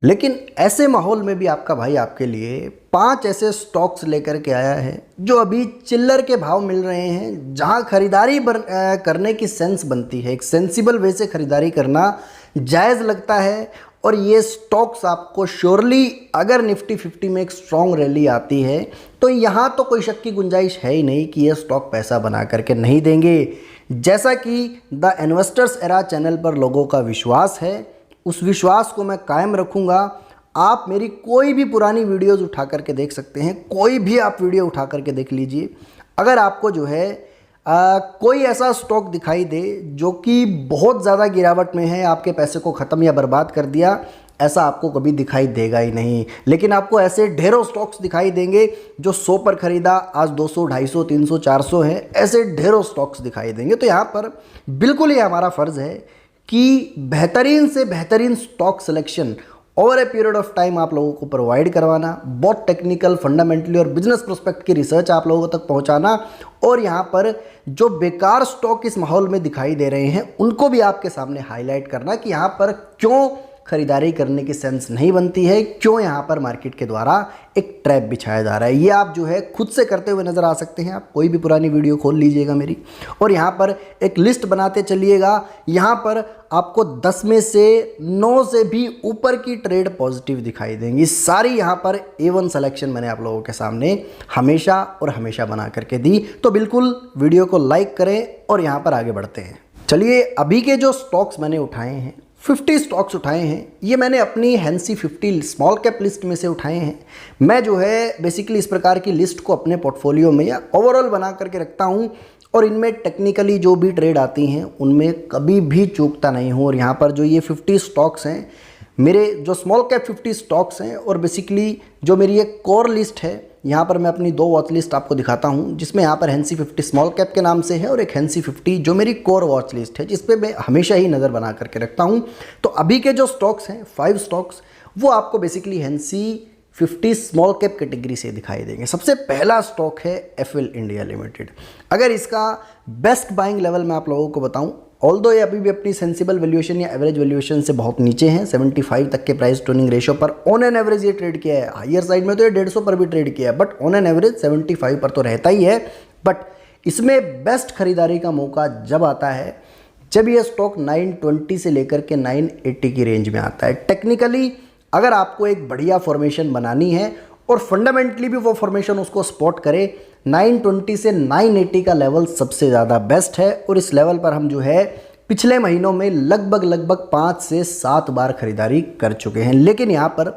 लेकिन ऐसे माहौल में भी आपका भाई आपके लिए 5 ऐसे स्टॉक्स लेकर के आया है जो अभी चिल्लर के भाव मिल रहे हैं, जहां खरीदारी करने की सेंस बनती है, एक सेंसिबल वे से खरीदारी करना जायज़ लगता है। और ये स्टॉक्स आपको श्योरली, अगर निफ्टी 50 में एक स्ट्रॉन्ग रैली आती है तो यहाँ तो कोई शक की गुंजाइश है ही नहीं कि ये स्टॉक पैसा बना करके नहीं देंगे। जैसा कि द इन्वेस्टर्स एरा चैनल पर लोगों का विश्वास है, उस विश्वास को मैं कायम रखूँगा। आप मेरी कोई भी पुरानी वीडियोज़ उठा करके देख सकते हैं, कोई भी आप वीडियो उठा करके देख लीजिए। अगर आपको जो है कोई ऐसा स्टॉक दिखाई दे जो कि बहुत ज़्यादा गिरावट में है, आपके पैसे को ख़त्म या बर्बाद कर दिया, ऐसा आपको कभी दिखाई देगा ही नहीं। लेकिन आपको ऐसे ढेरों स्टॉक्स दिखाई देंगे जो 100 पर ख़रीदा आज 200, 250, 300, 400 है, ऐसे ढेरों स्टॉक्स दिखाई देंगे। तो यहाँ पर बिल्कुल ही हमारा फ़र्ज़ है कि बेहतरीन से बेहतरीन stock selection over a period of time आप लोगों को प्रोवाइड करवाना, बहुत टेक्निकल, फंडामेंटली और बिजनेस प्रोस्पेक्ट की रिसर्च आप लोगों तक पहुंचाना, और यहाँ पर जो बेकार स्टॉक इस माहौल में दिखाई दे रहे हैं उनको भी आपके सामने हाईलाइट करना कि यहाँ पर क्यों खरीदारी करने की सेंस नहीं बनती है, क्यों यहाँ पर मार्केट के द्वारा एक ट्रैप बिछाया जा रहा है। ये आप जो है खुद से करते हुए नज़र आ सकते हैं। आप कोई भी पुरानी वीडियो खोल लीजिएगा मेरी, और यहाँ पर एक लिस्ट बनाते चलिएगा। यहाँ पर आपको 10 में से 9 से भी ऊपर की ट्रेड पॉजिटिव दिखाई देंगी। सारी यहाँ पर A1 सिलेक्शन मैंने आप लोगों के सामने हमेशा और हमेशा बना करके दी। तो बिल्कुल वीडियो को लाइक करें और यहाँ पर आगे बढ़ते हैं। चलिए, अभी के जो स्टॉक्स मैंने उठाए हैं, 50 स्टॉक्स उठाए हैं, ये मैंने अपनी हैंसी 50 स्मॉल कैप लिस्ट में से उठाए हैं। मैं जो है बेसिकली इस प्रकार की लिस्ट को अपने पोर्टफोलियो में या ओवरऑल बना करके रखता हूँ, और इनमें टेक्निकली जो भी ट्रेड आती हैं उनमें कभी भी चूकता नहीं हूँ। और यहाँ पर जो ये 50 स्टॉक्स हैं, मेरे जो स्मॉल कैप 50 स्टॉक्स हैं, और बेसिकली जो मेरी एक कोर लिस्ट है, यहाँ पर मैं अपनी 2 वॉच लिस्ट आपको दिखाता हूँ, जिसमें यहाँ पर हैंसी 50 स्मॉल कैप के नाम से है और एक हैंसी 50 जो मेरी कोर वॉच लिस्ट है, जिस पे मैं हमेशा ही नज़र बना करके रखता हूँ। तो अभी के जो स्टॉक्स हैं 5 स्टॉक्स, वो आपको basically Hansi 50 small cap category से दिखाई देंगे। सबसे पहला स्टॉक है एफएल इंडिया लिमिटेड। अगर इसका बेस्ट बाइंग लेवल मैं आप लोगों को बताऊं, ऑल्दो ये अभी भी अपनी सेंसिबल वैल्यूएशन या एवरेज वैल्यूएशन से बहुत नीचे हैं, 75 तक के प्राइस टू अर्निंग रेशियो पर ऑन एन एवरेज ये ट्रेड किया है। हायर साइड में तो ये 150 पर भी ट्रेड किया है, बट ऑन एन एवरेज 75 पर तो रहता ही है। बट इसमें बेस्ट खरीदारी का मौका जब आता है जब ये स्टॉक 920 से लेकर के 980 की रेंज में आता है। टेक्निकली अगर आपको एक बढ़िया फॉर्मेशन बनानी है और फंडामेंटली भी वो फॉर्मेशन उसको स्पॉट करे, 920 से 980 का लेवल सबसे ज़्यादा बेस्ट है। और इस लेवल पर हम जो है पिछले महीनों में लगभग 5 से 7 बार खरीदारी कर चुके हैं। लेकिन यहाँ पर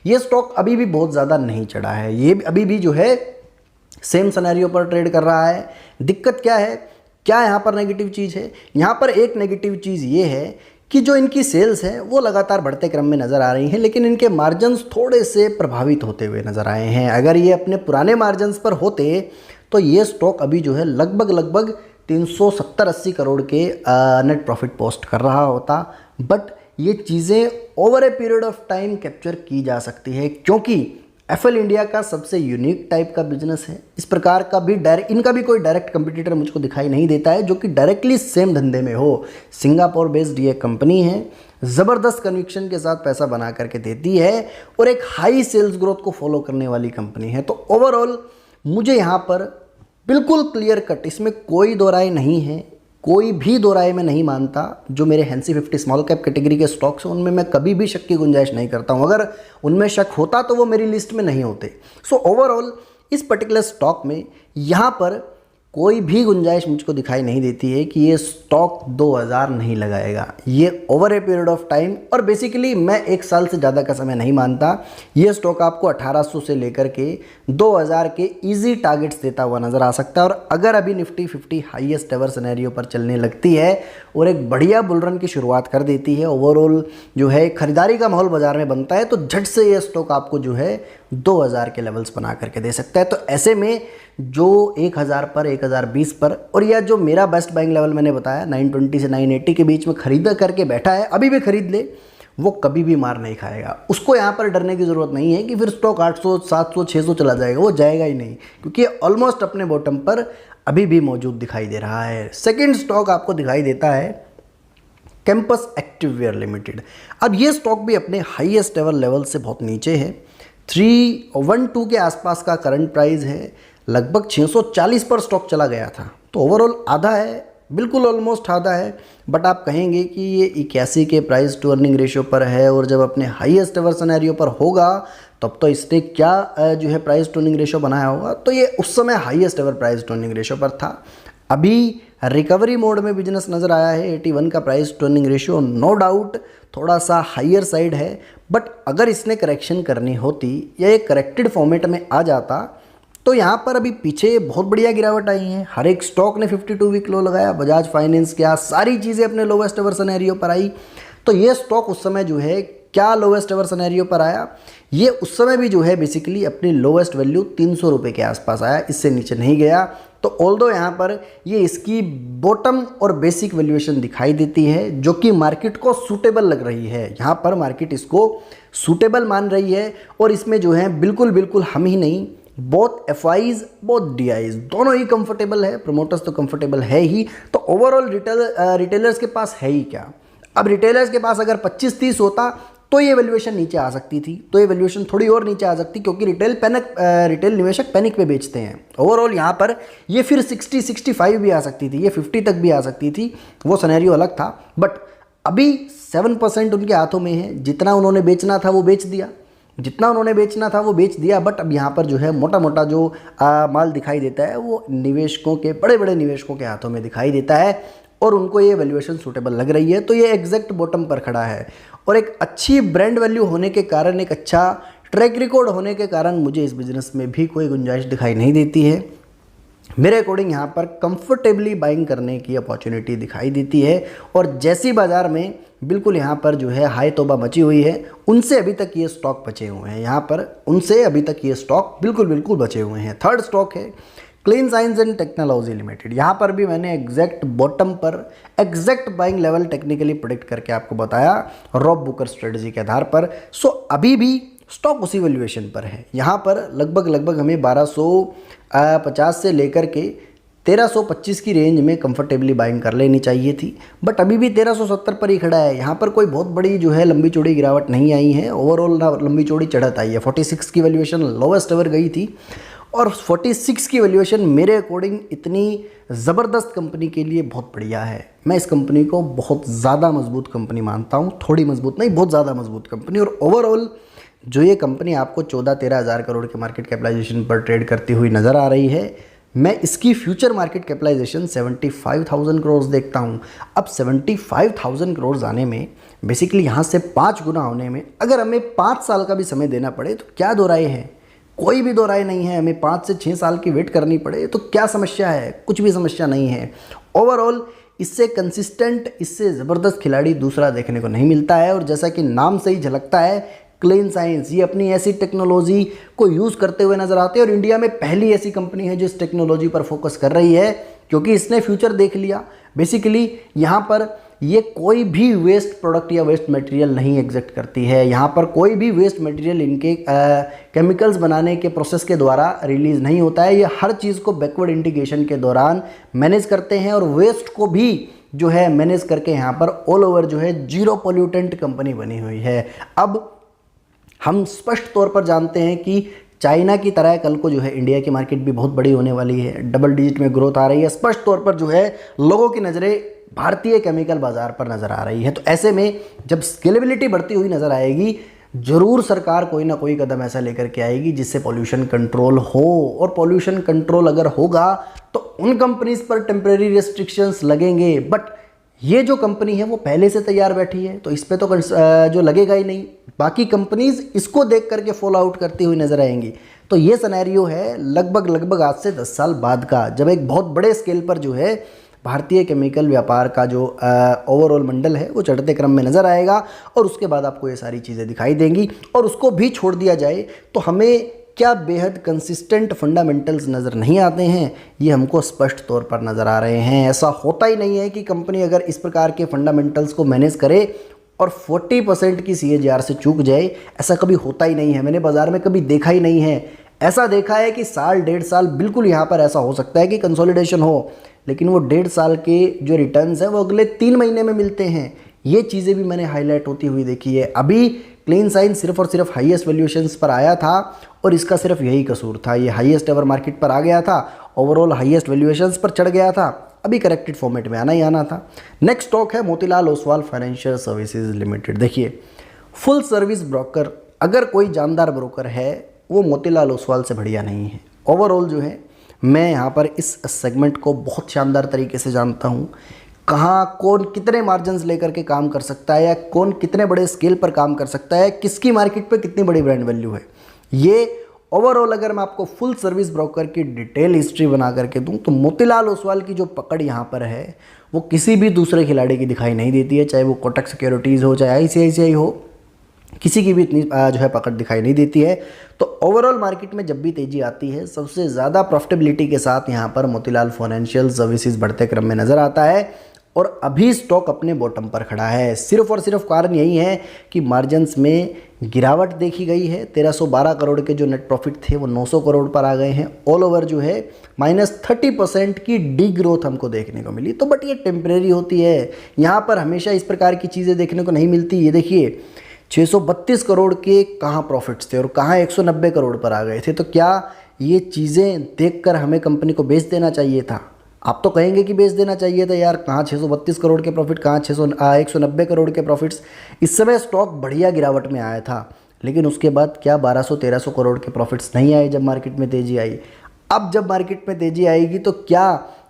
ये स्टॉक अभी भी बहुत ज़्यादा नहीं चढ़ा है, ये अभी भी जो है सेम सिनेरियो पर ट्रेड कर रहा है। दिक्कत क्या है, क्या यहाँ पर नेगेटिव चीज़ है? यहाँ पर एक नेगेटिव चीज़ ये है कि जो इनकी सेल्स है वो लगातार बढ़ते क्रम में नज़र आ रही हैं, लेकिन इनके मार्जिन्स थोड़े से प्रभावित होते हुए नज़र आए हैं। अगर ये अपने पुराने मार्जिन्स पर होते तो ये स्टॉक अभी जो है लगभग 370-80 करोड़ के नेट प्रॉफिट पोस्ट कर रहा होता। बट ये चीज़ें over a period of time capture की जा सकती है, क्योंकि एफएल इंडिया का सबसे यूनिक टाइप का बिजनेस है। इस प्रकार का भी इनका भी कोई डायरेक्ट कंपटीटर मुझको दिखाई नहीं देता है जो कि डायरेक्टली सेम धंधे में हो। सिंगापुर बेस्ड ये कंपनी है, ज़बरदस्त कन्विक्शन के साथ पैसा बना करके देती है और एक हाई सेल्स ग्रोथ को फॉलो करने वाली कंपनी है। तो ओवरऑल मुझे यहाँ पर बिल्कुल क्लियर कट, इसमें कोई दो राय नहीं है, कोई भी दो राय में नहीं मानता। जो मेरे हैंसी 50 स्मॉल कैप कैटेगरी के स्टॉक्स हैं उनमें मैं कभी भी शक की गुंजाइश नहीं करता हूं। अगर उनमें शक होता तो वो मेरी लिस्ट में नहीं होते। सो ओवरऑल इस पर्टिकुलर स्टॉक में यहाँ पर कोई भी गुंजाइश मुझको दिखाई नहीं देती है कि ये स्टॉक 2000 नहीं लगाएगा। ये over a period of time, और बेसिकली मैं 1 साल से ज़्यादा का समय नहीं मानता, ये स्टॉक आपको 1800 से लेकर के 2000 के इजी टारगेट्स देता हुआ नज़र आ सकता है। और अगर अभी निफ्टी 50 हाईएस्ट एवर सिनेरियो पर चलने लगती है और एक बढ़िया बुलरन की शुरुआत कर देती है, ओवरऑल जो है खरीदारी का माहौल बाजार में बनता है, तो झट से ये स्टॉक आपको जो है 2000 के लेवल्स बना करके दे सकता है। तो ऐसे में जो 1000 पर, 1020 पर, और यह जो मेरा बेस्ट बाइंग लेवल मैंने बताया 920 से 980 के बीच में खरीद करके बैठा है, अभी भी खरीद ले, वो कभी भी मार नहीं खाएगा। उसको यहाँ पर डरने की ज़रूरत नहीं है कि फिर स्टॉक 800, 700, 600 चला जाएगा, वो जाएगा ही नहीं, क्योंकि ऑलमोस्ट अपने बॉटम पर अभी भी मौजूद दिखाई दे रहा है। सेकंड स्टॉक आपको दिखाई देता है कैंपस एक्टिववेयर लिमिटेड। अब ये स्टॉक भी अपने हाईएस्ट एवर लेवल से बहुत नीचे है, 312 के आसपास का करंट प्राइस है, लगभग 640 पर स्टॉक चला गया था। तो ओवरऑल आधा है, बिल्कुल ऑलमोस्ट आधा है, बट आप कहेंगे कि ये 81 के प्राइस टू अर्निंग रेशियो पर है और जब अपने हाईएस्ट एवर सिनेरियो पर होगा तब तो इसने क्या जो है प्राइस टू अर्निंग रेशियो बनाया होगा। तो ये उस समय highest ever price to earning ratio पर था। अभी रिकवरी मोड में बिजनेस नज़र आया है, 81 का price to earning ratio no doubt थोड़ा सा हाइयर साइड है, बट अगर इसने करेक्शन करनी होती या एक करेक्टेड फॉर्मेट में आ जाता तो यहाँ पर अभी पीछे बहुत बढ़िया गिरावट आई है। हर एक स्टॉक ने 52 वीक लो लगाया, बजाज फाइनेंस क्या सारी चीज़ें अपने लोवेस्ट एवर सिनेरियो पर आई। तो ये स्टॉक उस समय जो है क्या लोवेस्ट एवर सिनेरियो पर आया, ये उस समय भी जो है बेसिकली अपनी लोवेस्ट वैल्यू 300 रुपये के आसपास आया, इससे नीचे नहीं गया। तो ऑल्दो यहाँ पर ये इसकी बॉटम और बेसिक वैल्यूएशन दिखाई देती है जो कि मार्केट को सूटेबल लग रही है। यहाँ पर मार्केट इसको सूटेबल मान रही है और इसमें जो है बिल्कुल हम ही नहीं, बोथ एफआईज बोथ डीआईज दोनों ही कंफर्टेबल है, प्रमोटर्स तो कंफर्टेबल है ही। तो ओवरऑल रिटेलर्स के पास है ही क्या। अब रिटेलर्स के पास अगर 25-30 होता तो ये वैल्यूएशन नीचे आ सकती थी, तो ये वैल्यूएशन थोड़ी और नीचे आ सकती क्योंकि रिटेल निवेशक पैनिक पे बेचते हैं। ओवरऑल यहाँ पर ये फिर 60-65 भी आ सकती थी, ये 50 तक भी आ सकती थी, वो सिनेरियो अलग था। बट अभी 7% उनके हाथों में है, जितना उन्होंने बेचना था वो बेच दिया, जितना उन्होंने बेचना था वो बेच दिया। बट अब यहाँ पर जो है मोटा मोटा जो माल दिखाई देता है वो निवेशकों के, बड़े बड़े निवेशकों के हाथों में दिखाई देता है और उनको ये वैल्यूएशन सूटेबल लग रही है। तो ये एग्जैक्ट बॉटम पर खड़ा है और एक अच्छी ब्रांड वैल्यू होने के कारण, एक अच्छा ट्रैक रिकॉर्ड होने के कारण मुझे इस बिज़नेस में भी कोई गुंजाइश दिखाई नहीं देती है। मेरे अकॉर्डिंग यहाँ पर कंफर्टेबली बाइंग करने की अपॉर्चुनिटी दिखाई देती है और जैसी बाज़ार में बिल्कुल यहाँ पर जो है हाई तौबा मची हुई है, उनसे अभी तक ये स्टॉक बचे हुए हैं। यहाँ पर उनसे अभी तक ये स्टॉक बिल्कुल बचे हुए हैं। थर्ड स्टॉक है clean science and technology limited. यहाँ पर भी मैंने एग्जैक्ट बॉटम पर exact buying level technically predict करके आपको बताया रॉब बुकर स्ट्रेटजी के आधार पर। सो अभी भी स्टॉक उसी वैल्यूएशन पर है। यहाँ पर लगभग हमें 1250 से लेकर के 1325 की रेंज में कंफर्टेबली बाइंग कर लेनी चाहिए थी, बट अभी भी 1370 पर ही खड़ा है। यहाँ पर कोई बहुत बड़ी जो है लंबी चौड़ी गिरावट नहीं आई है, ओवरऑल ना लंबी चौड़ी चढ़त आई है। 46 की वैल्यूएशन लोवेस्ट एवर गई थी और 46 की वैल्यूएशन मेरे अकॉर्डिंग इतनी ज़बरदस्त कंपनी के लिए बहुत बढ़िया है। मैं इस कंपनी को बहुत ज़्यादा मजबूत कंपनी मानता हूँ, थोड़ी मजबूत नहीं, बहुत ज़्यादा मजबूत कंपनी। और ओवरऑल जो ये कंपनी आपको 14-13 हज़ार करोड़ के मार्केट कैपिटलाइजेशन पर ट्रेड करती हुई नज़र आ रही है, मैं इसकी फ्यूचर मार्केट कैपिटलाइजेशन 75,000 करोड़ देखता हूँ। अब 75,000 करोड़ आने में, बेसिकली यहाँ से 5 गुना होने में अगर हमें 5 साल का भी समय देना पड़े तो क्या दो राय है, कोई भी दो राय नहीं है। हमें 5 से 6 साल की वेट करनी पड़े तो क्या समस्या है, कुछ भी समस्या नहीं है। ओवरऑल इससे कंसिस्टेंट, इससे ज़बरदस्त खिलाड़ी दूसरा देखने को नहीं मिलता है। और जैसा कि नाम से ही झलकता है क्लीन साइंस, ये अपनी ऐसी टेक्नोलॉजी को यूज़ करते हुए नज़र आते हैं और इंडिया में पहली ऐसी कंपनी है जो इस टेक्नोलॉजी पर फोकस कर रही है क्योंकि इसने फ्यूचर देख लिया। बेसिकली यहाँ पर ये कोई भी वेस्ट प्रोडक्ट या वेस्ट मटेरियल नहीं एग्जैक्ट करती है। यहाँ पर कोई भी वेस्ट मटेरियल इनके केमिकल्स बनाने के प्रोसेस के द्वारा रिलीज़ नहीं होता है। ये हर चीज़ को बैकवर्ड इंटीग्रेशन के दौरान मैनेज करते हैं और वेस्ट को भी जो है मैनेज करके यहाँ पर ऑल ओवर जो है जीरो पोल्यूटेंट कंपनी बनी हुई है। अब हम स्पष्ट तौर पर जानते हैं कि चाइना की तरह कल को जो है इंडिया की मार्केट भी बहुत बड़ी होने वाली है, डबल डिजिट में ग्रोथ आ रही है। स्पष्ट तौर पर जो है लोगों की नज़रें भारतीय केमिकल बाज़ार पर नज़र आ रही है। तो ऐसे में जब स्केलेबिलिटी बढ़ती हुई नज़र आएगी, ज़रूर सरकार कोई ना कोई कदम ऐसा लेकर के आएगी जिससे पॉल्यूशन कंट्रोल हो। और पॉल्यूशन कंट्रोल अगर होगा तो उन कंपनीज पर टेम्परेरी रेस्ट्रिक्शंस लगेंगे, बट ये जो कंपनी है वो पहले से तैयार बैठी है तो इस पर तो जो लगेगा ही नहीं। बाकी कंपनीज इसको देख करके फॉलो आउट करती हुई नजर आएंगी। तो ये सिनेरियो है लगभग आज से 10 साल बाद का, जब एक बहुत बड़े स्केल पर जो है भारतीय केमिकल व्यापार का जो ओवरऑल मंडल है वो चढ़ते क्रम में नज़र आएगा और उसके बाद आपको ये सारी चीज़ें दिखाई देंगी। और उसको भी छोड़ दिया जाए तो हमें क्या बेहद कंसिस्टेंट फंडामेंटल्स नज़र नहीं आते हैं, ये हमको स्पष्ट तौर पर नज़र आ रहे हैं। ऐसा होता ही नहीं है कि कंपनी अगर इस प्रकार के फंडामेंटल्स को मैनेज करे और 40% की CAGR से चूक जाए, ऐसा कभी होता ही नहीं है। मैंने बाज़ार में कभी देखा ही नहीं है। ऐसा देखा है कि साल 1.5 साल बिल्कुल यहाँ पर ऐसा हो सकता है कि कंसोलिडेशन हो, लेकिन वो 1.5 साल के जो रिटर्न्स हैं वो अगले 3 महीने में मिलते हैं। ये चीज़ें भी मैंने हाईलाइट होती हुई देखी है। अभी क्लीन साइन सिर्फ और सिर्फ हाईएस्ट वैल्यूएशंस पर आया था और इसका सिर्फ यही कसूर था, ये हाईएस्ट एवर मार्केट पर आ गया था, ओवरऑल हाईएस्ट वैल्यूएशंस पर चढ़ गया था, अभी करेक्टेड फॉर्मेट में आना ही आना था। नेक्स्ट स्टॉक है Motilal Oswal financial services limited. देखिए, फुल सर्विस ब्रोकर अगर कोई जानदार ब्रोकर है वो मोतीलाल ओसवाल से बढ़िया नहीं है। ओवरऑल जो है मैं यहाँ पर इस सेगमेंट को बहुत शानदार तरीके से जानता हूँ, कहाँ कौन कितने मार्जिन्स लेकर के काम कर सकता है या कौन कितने बड़े स्केल पर काम कर सकता है, किसकी मार्केट पे कितनी बड़ी ब्रांड वैल्यू है। ये ओवरऑल अगर मैं आपको फुल सर्विस ब्रोकर की डिटेल हिस्ट्री बना करके दूं तो मोतीलाल ओसवाल की जो पकड़ यहाँ पर है वो किसी भी दूसरे खिलाड़ी की दिखाई नहीं देती है, चाहे वो कोटक सिक्योरिटीज़ हो, चाहे आईसीआईसीआई हो, किसी की भी इतनी जो है पकड़ दिखाई नहीं देती है। तो ओवरऑल मार्केट में जब भी तेज़ी आती है सबसे ज़्यादा प्रॉफिटेबिलिटी के साथ यहाँ पर मोतीलाल फाइनेंशियल सर्विसेज बढ़ते क्रम में नज़र आता है और अभी स्टॉक अपने बॉटम पर खड़ा है। सिर्फ और सिर्फ कारण यही है कि मार्जिन्स में गिरावट देखी गई है। 1312 करोड़ के जो नेट प्रॉफिट थे वो 900 करोड़ पर आ गए हैं। ऑल ओवर जो है -30% की डी ग्रोथ हमको देखने को मिली। तो बट ये टेम्परेरी होती है, यहाँ पर हमेशा इस प्रकार की चीज़ें देखने को नहीं मिलती। ये देखिए 632 करोड़ के कहाँ प्रॉफिट्स थे और कहाँ 190 करोड़ पर आ गए थे। तो क्या ये चीज़ें देखकर हमें कंपनी को बेच देना चाहिए था? आप तो कहेंगे कि बेच देना चाहिए था यार, कहाँ 632 करोड़ के प्रॉफिट, कहाँ 190 करोड़ के प्रॉफिट्स। इस समय स्टॉक बढ़िया गिरावट में आया था, लेकिन उसके बाद क्या 1200-1300 करोड़ के प्रॉफिट्स नहीं आए जब मार्केट में तेज़ी आई। अब जब मार्केट में तेज़ी आएगी तो क्या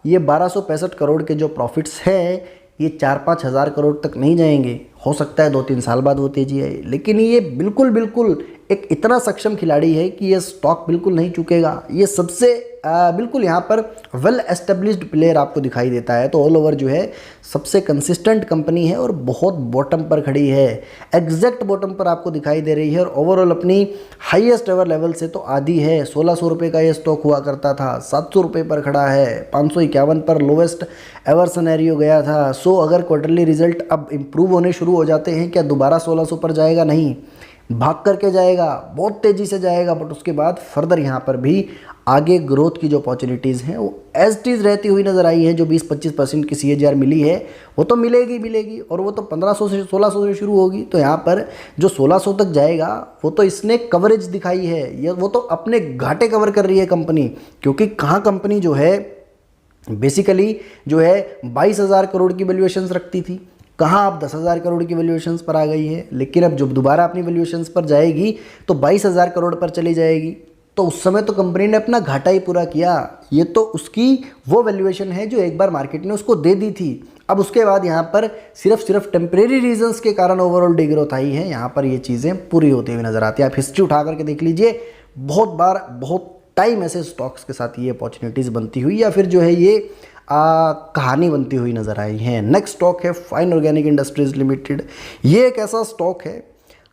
ये 1265 करोड़ के जो प्रॉफिट्स हैं ये 4-5 हज़ार करोड़ तक नहीं जाएंगे? हो सकता है 2-3 साल बाद वो तेज़ी आए, लेकिन ये बिल्कुल एक इतना सक्षम खिलाड़ी है कि ये स्टॉक बिल्कुल नहीं चुकेगा। ये सबसे बिल्कुल यहाँ पर वेल एस्टेब्लिश्ड प्लेयर आपको दिखाई देता है। तो ऑल ओवर जो है सबसे कंसिस्टेंट कंपनी है और बहुत बॉटम पर खड़ी है, एग्जैक्ट बॉटम पर आपको दिखाई दे रही है और ओवरऑल अपनी हाईएस्ट एवर लेवल से तो आधी है। 1600 रुपये का ये स्टॉक हुआ करता था, 700 रुपये पर खड़ा है, 551 पर लोवेस्ट एवर सिनेरियो गया था। सो अगर क्वार्टरली रिजल्ट अब इम्प्रूव होने शुरू हो जाते हैं, क्या दोबारा 1600 पर जाएगा? नहीं, भाग करके जाएगा, बहुत तेज़ी से जाएगा, बट उसके बाद फर्दर यहाँ पर भी आगे ग्रोथ की जो अपॉर्चुनिटीज़ हैं वो एज टीज़ रहती हुई नज़र आई है। जो 20-25% की CAGR मिली है वो तो मिलेगी और वो तो 1500 से 1600 से शुरू होगी। तो यहाँ पर जो 1600 तक जाएगा वो तो इसने कवरेज दिखाई है, ये वो तो अपने घाटे कवर कर रही है कंपनी। क्योंकि कहाँ कंपनी जो है बेसिकली जो है 22,000 करोड़ की वैल्यूएशंस रखती थी, कहाँ अब 10,000 करोड़ की वैल्यूएशंस पर आ गई है। लेकिन अब जब दोबारा अपनी वैल्यूएशंस पर जाएगी तो 22,000 करोड़ पर चली जाएगी। तो उस समय तो कंपनी ने अपना घाटा ही पूरा किया। ये तो उसकी वो वैल्यूएशन है जो एक बार मार्केट ने उसको दे दी थी। अब उसके बाद यहाँ पर सिर्फ टेम्परेरी रीजंस के कारण ओवरऑल डिग्रोथ आई है। यहाँ पर ये चीज़ें पूरी होती हुई नज़र आती है। आप हिस्ट्री उठा करके देख लीजिए, बहुत बार बहुत टाइम ऐसे स्टॉक्स के साथ ये अपॉर्चुनिटीज़ बनती हुई या फिर जो है ये कहानी बनती हुई नज़र आई है। नेक्स्ट स्टॉक है फाइन ऑर्गेनिक इंडस्ट्रीज लिमिटेड। ये एक ऐसा स्टॉक है,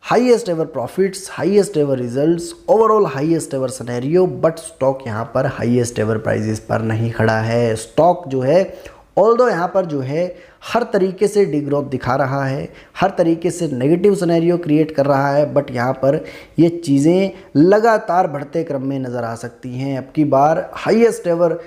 highest ever profits, highest ever results, overall highest ever scenario, but stock यहाँ पर हाईएस्ट एवर प्राइजेस पर नहीं खड़ा है। स्टॉक जो है ऑल्दो यहाँ पर जो है हर तरीके से डिग्रोथ दिखा रहा है, हर तरीके से नेगेटिव सिनेरियो क्रिएट कर रहा है, बट यहाँ पर ये चीज़ें लगातार बढ़ते क्रम में नज़र आ सकती हैं। अब की बार हाईएस्ट एवर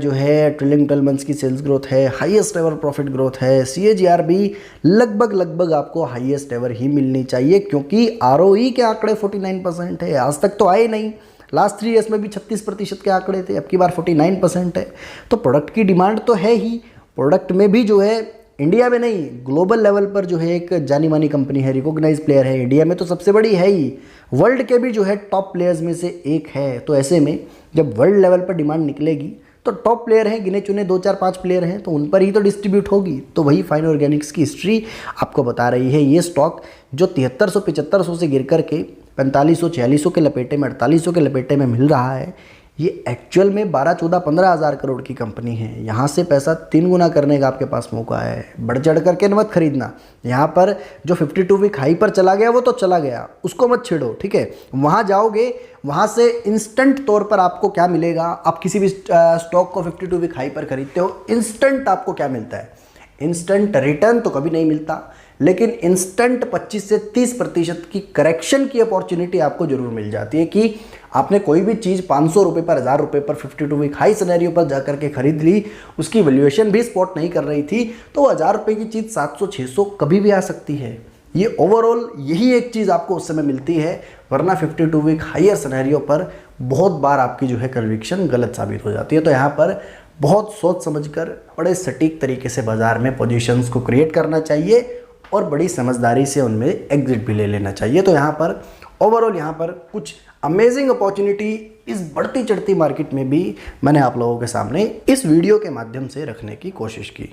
जो है ट्रिलिंग 12 मंथ्स की सेल्स ग्रोथ है, हाईएस्ट एवर प्रॉफिट ग्रोथ है, CAGR भी लगभग आपको हाईएस्ट एवर ही मिलनी चाहिए, क्योंकि ROE के आंकड़े 49% है। आज तक तो आए नहीं, लास्ट 3 ईयर्स में भी 36% के आंकड़े थे, अब की बार 49% है। तो प्रोडक्ट की डिमांड तो है ही, प्रोडक्ट में भी जो है इंडिया में नहीं ग्लोबल लेवल पर जो है एक जानी मानी कंपनी है, रिकॉग्नाइज प्लेयर है। इंडिया में तो सबसे बड़ी है ही, वर्ल्ड के भी जो है टॉप प्लेयर्स में से एक है। तो ऐसे में जब वर्ल्ड लेवल पर डिमांड निकलेगी तो टॉप प्लेयर हैं, गिने चुने 2-4-5 प्लेयर हैं, तो उन पर ही तो डिस्ट्रीब्यूट होगी। तो वही फाइन ऑर्गेनिक्स की हिस्ट्री आपको बता रही है। ये स्टॉक जो 7300-7500 से गिर करके 4500-4600 के लपेटे में, 4800 के लपेटे में मिल रहा है, ये एक्चुअल में 12-14-15 हज़ार करोड़ की कंपनी है। यहाँ से पैसा 3 गुना करने का आपके पास मौका है। बढ़ चढ़ करके मत खरीदना। यहाँ पर जो 52 वीक हाई पर चला गया वो तो चला गया, उसको मत छेड़ो, ठीक है। वहाँ जाओगे, वहाँ से इंस्टेंट तौर पर आपको क्या मिलेगा? आप किसी भी स्टॉक को 52 वीक हाई पर खरीदते हो, इंस्टेंट आपको क्या मिलता है? इंस्टेंट रिटर्न तो कभी नहीं मिलता, लेकिन इंस्टेंट 25 से 30% की करेक्शन की अपॉर्चुनिटी आपको जरूर मिल जाती है कि आपने कोई भी चीज़ 500 रुपये पर, 1000 रुपये पर 52 वीक हाई सिनेरियो पर जाकर के खरीद ली, उसकी वैल्यूएशन भी स्पॉट नहीं कर रही थी, तो 1000 रुपये की चीज़ 700-600 कभी भी आ सकती है। ये ओवरऑल यही एक चीज़ आपको उस समय मिलती है, वरना 52 वीक हायर सिनेरियो पर बहुत बार आपकी जो है कन्विक्शन गलत साबित हो जाती है। तो यहाँ पर बहुत सोच समझकर बड़े सटीक तरीके से बाज़ार में पोजीशंस को क्रिएट करना चाहिए और बड़ी समझदारी से उनमें एग्जिट भी ले लेना चाहिए। तो यहाँ पर ओवरऑल यहाँ पर कुछ अमेजिंग अपॉर्चुनिटी इस बढ़ती चढ़ती मार्केट में भी मैंने आप लोगों के सामने इस वीडियो के माध्यम से रखने की कोशिश की।